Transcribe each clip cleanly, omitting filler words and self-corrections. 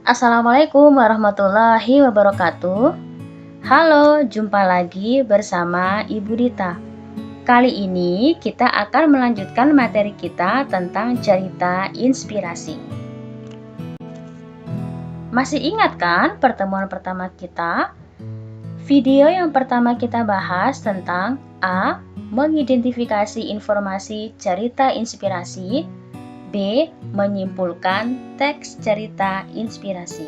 Assalamualaikum warahmatullahi wabarakatuh. Halo, jumpa lagi bersama Ibu Dita. Kali ini kita akan melanjutkan materi kita tentang cerita inspirasi. Masih ingat kan pertemuan pertama kita? Video yang pertama kita bahas tentang A. Mengidentifikasi informasi cerita inspirasi, B. Menyimpulkan teks cerita inspirasi.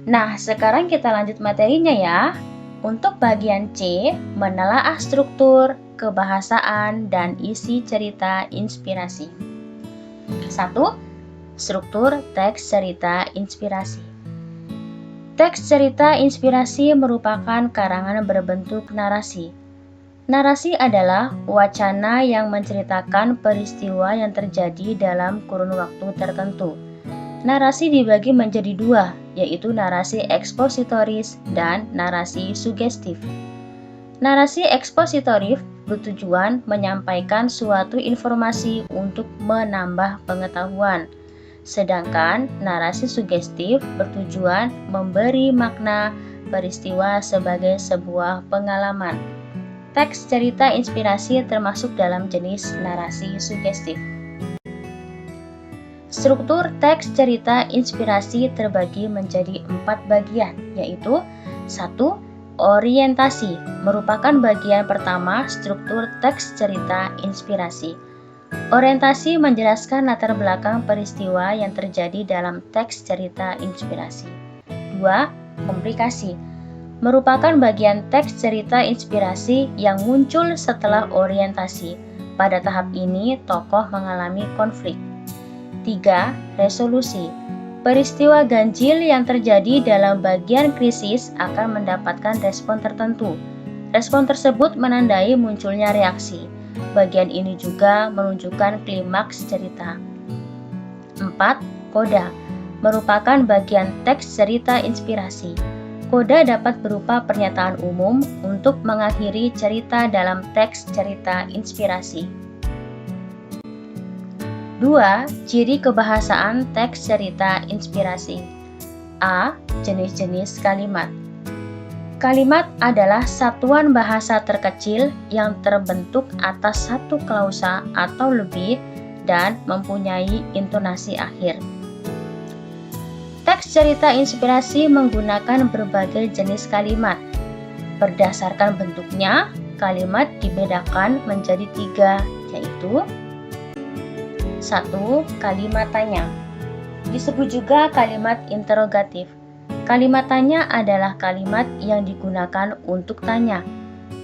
Nah, sekarang kita lanjut materinya ya. Untuk bagian C, menelaah struktur, kebahasaan, dan isi cerita inspirasi. 1. Struktur teks cerita inspirasi. Teks cerita inspirasi merupakan karangan berbentuk narasi. Narasi adalah wacana yang menceritakan peristiwa yang terjadi dalam kurun waktu tertentu. Narasi dibagi menjadi dua, yaitu narasi ekspositoris dan narasi sugestif. Narasi ekspositoris bertujuan menyampaikan suatu informasi untuk menambah pengetahuan, sedangkan narasi sugestif bertujuan memberi makna peristiwa sebagai sebuah pengalaman. Teks cerita inspirasi termasuk dalam jenis narasi sugestif. Struktur teks cerita inspirasi terbagi menjadi 4 bagian, yaitu 1. Orientasi, merupakan bagian pertama struktur teks cerita inspirasi. Orientasi menjelaskan latar belakang peristiwa yang terjadi dalam teks cerita inspirasi. 2. Komplikasi, merupakan bagian teks cerita inspirasi yang muncul setelah orientasi. Pada tahap ini, tokoh mengalami konflik. 3. Resolusi, peristiwa ganjil yang terjadi dalam bagian krisis akan mendapatkan respon tertentu. Respon tersebut menandai munculnya reaksi. Bagian ini juga menunjukkan klimaks cerita. 4. Koda, merupakan bagian teks cerita inspirasi. Koda dapat berupa pernyataan umum untuk mengakhiri cerita dalam teks cerita inspirasi. 2. Ciri kebahasaan teks cerita inspirasi. A. Jenis-jenis kalimat. Kalimat adalah satuan bahasa terkecil yang terbentuk atas satu klausa atau lebih dan mempunyai intonasi akhir. Teks cerita inspirasi menggunakan berbagai jenis kalimat. Berdasarkan bentuknya, kalimat dibedakan menjadi 3, yaitu 1. Kalimat tanya. Disebut juga kalimat interrogatif. Kalimat tanya adalah kalimat yang digunakan untuk tanya.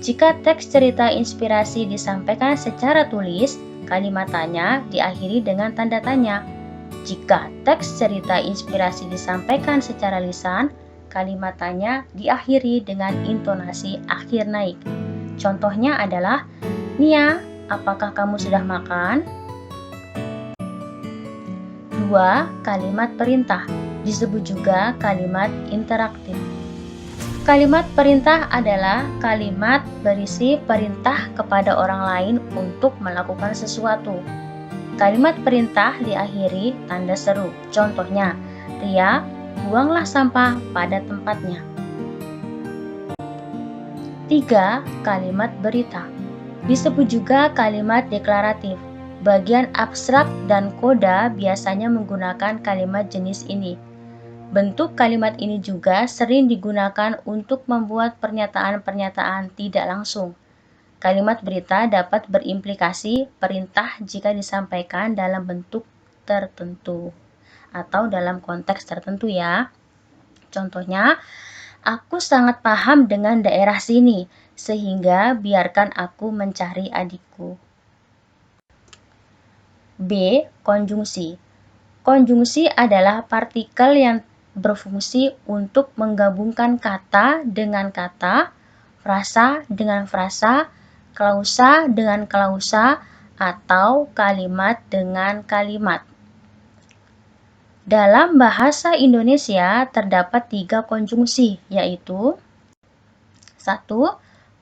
Jika teks cerita inspirasi disampaikan secara tulis, kalimat tanya diakhiri dengan tanda tanya. Jika teks cerita inspirasi disampaikan secara lisan, kalimat tanya diakhiri dengan intonasi akhir naik. Contohnya adalah, Nia, apakah kamu sudah makan? 2. Kalimat perintah, disebut juga kalimat interaktif. Kalimat perintah adalah kalimat berisi perintah kepada orang lain untuk melakukan sesuatu. Kalimat perintah diakhiri tanda seru. Contohnya, Ria, buanglah sampah pada tempatnya. 3. Kalimat berita, disebut juga kalimat deklaratif. Bagian abstrak dan koda biasanya menggunakan kalimat jenis ini. Bentuk kalimat ini juga sering digunakan untuk membuat pernyataan-pernyataan tidak langsung. Kalimat berita dapat berimplikasi perintah jika disampaikan dalam bentuk tertentu atau dalam konteks tertentu ya. Contohnya, aku sangat paham dengan daerah sini, sehingga biarkan aku mencari adikku. B. Konjungsi. Konjungsi adalah partikel yang berfungsi untuk menggabungkan kata dengan kata, frasa dengan frasa, klausa dengan klausa, atau kalimat dengan kalimat. Dalam bahasa Indonesia terdapat 3 konjungsi, yaitu 1.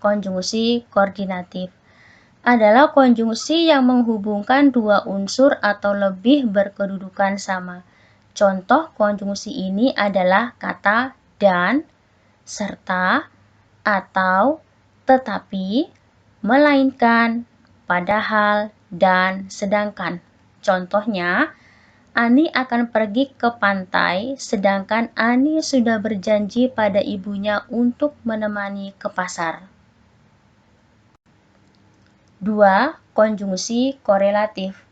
Konjungsi koordinatif. Adalah konjungsi yang menghubungkan 2 unsur atau lebih berkedudukan sama. Contoh konjungsi ini adalah kata dan, serta, atau, tetapi, melainkan, padahal, dan sedangkan. Contohnya, Ani akan pergi ke pantai, sedangkan Ani sudah berjanji pada ibunya untuk menemani ke pasar. 2. Konjungsi korelatif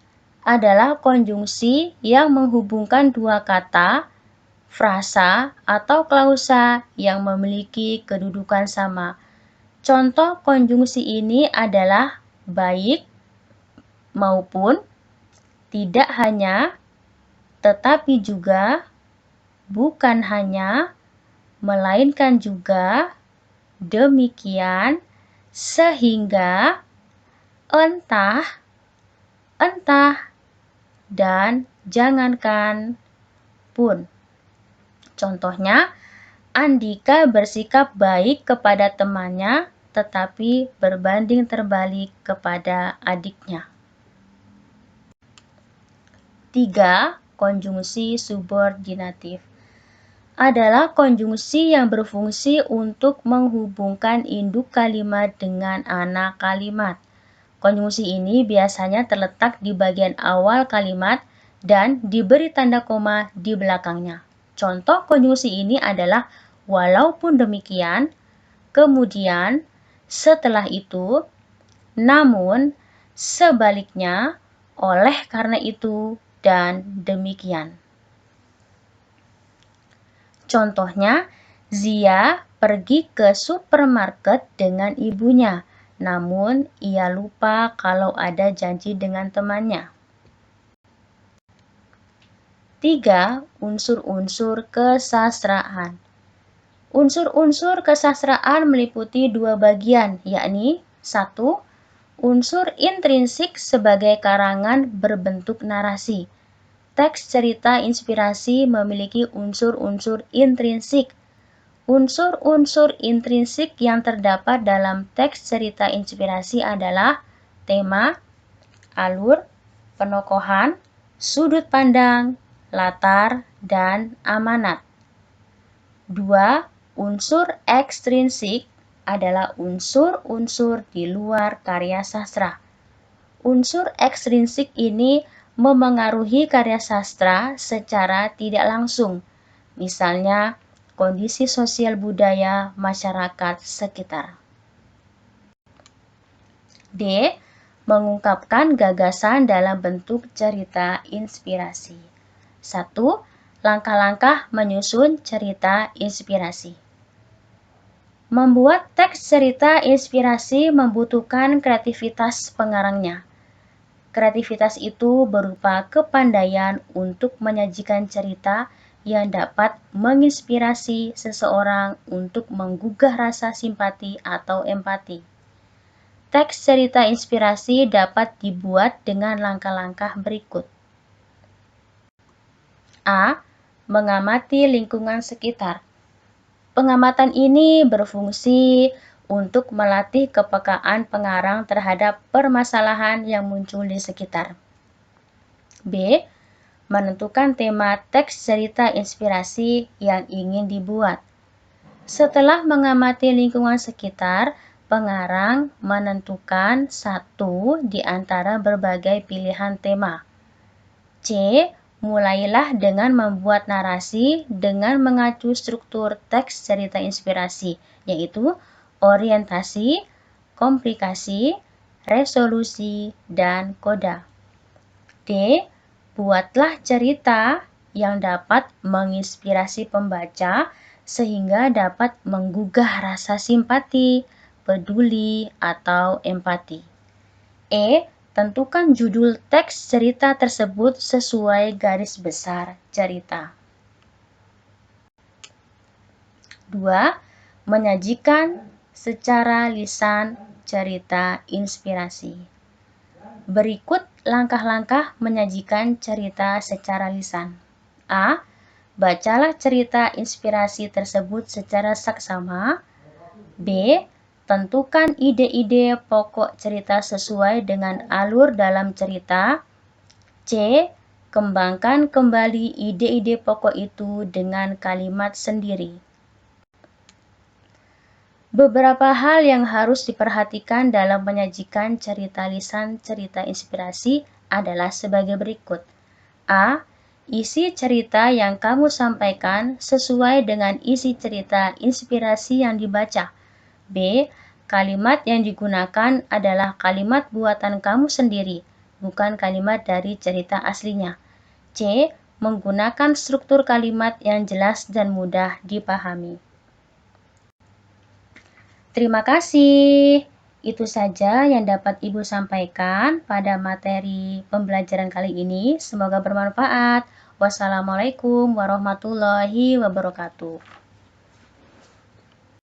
adalah konjungsi yang menghubungkan dua kata, frasa, atau klausa yang memiliki kedudukan sama. Contoh konjungsi ini adalah baik, maupun, tidak hanya, tetapi juga, bukan hanya, melainkan juga, demikian, sehingga, entah, dan jangankan pun. Contohnya, Andika bersikap baik kepada temannya, tetapi berbanding terbalik kepada adiknya. 3. Konjungsi subordinatif adalah konjungsi yang berfungsi untuk menghubungkan induk kalimat dengan anak kalimat. Konjungsi ini biasanya terletak di bagian awal kalimat dan diberi tanda koma di belakangnya. Contoh konjungsi ini adalah walaupun demikian, kemudian, setelah itu, namun, sebaliknya, oleh karena itu, dan demikian. Contohnya, Zia pergi ke supermarket dengan ibunya. Namun, ia lupa kalau ada janji dengan temannya. 3. Unsur-unsur kesastraan. Unsur-unsur kesastraan meliputi dua bagian, yakni 1. Unsur intrinsik sebagai karangan berbentuk narasi. Teks cerita inspirasi memiliki unsur-unsur intrinsik. Unsur-unsur intrinsik yang terdapat dalam teks cerita inspirasi adalah tema, alur, penokohan, sudut pandang, latar, dan amanat. 2. Unsur ekstrinsik adalah unsur-unsur di luar karya sastra. Unsur ekstrinsik ini memengaruhi karya sastra secara tidak langsung, misalnya kondisi sosial budaya masyarakat sekitar. D. Mengungkapkan gagasan dalam bentuk cerita inspirasi. 1. Langkah-langkah menyusun cerita inspirasi. Membuat teks cerita inspirasi membutuhkan kreativitas pengarangnya. Kreativitas itu berupa kepandaian untuk menyajikan cerita yang dapat menginspirasi seseorang untuk menggugah rasa simpati atau empati. Teks cerita inspirasi dapat dibuat dengan langkah-langkah berikut. A. Mengamati lingkungan sekitar. Pengamatan ini berfungsi untuk melatih kepekaan pengarang terhadap permasalahan yang muncul di sekitar. B. Menentukan tema teks cerita inspirasi yang ingin dibuat. Setelah mengamati lingkungan sekitar, pengarang menentukan satu di antara berbagai pilihan tema. C. Mulailah dengan membuat narasi dengan mengacu struktur teks cerita inspirasi, yaitu orientasi, komplikasi, resolusi, dan koda. D. Buatlah cerita yang dapat menginspirasi pembaca sehingga dapat menggugah rasa simpati, peduli, atau empati. E. Tentukan judul teks cerita tersebut sesuai garis besar cerita. 2. Menyajikan secara lisan cerita inspirasi. Berikut langkah-langkah menyajikan cerita secara lisan. A. Bacalah cerita inspirasi tersebut secara saksama. B. Tentukan ide-ide pokok cerita sesuai dengan alur dalam cerita. C. Kembangkan kembali ide-ide pokok itu dengan kalimat sendiri. Beberapa hal yang harus diperhatikan dalam menyajikan cerita lisan cerita inspirasi adalah sebagai berikut. A. Isi cerita yang kamu sampaikan sesuai dengan isi cerita inspirasi yang dibaca. B. Kalimat yang digunakan adalah kalimat buatan kamu sendiri, bukan kalimat dari cerita aslinya. C. Menggunakan struktur kalimat yang jelas dan mudah dipahami. Terima kasih. Itu saja yang dapat Ibu sampaikan pada materi pembelajaran kali ini. Semoga bermanfaat. Wassalamualaikum warahmatullahi wabarakatuh.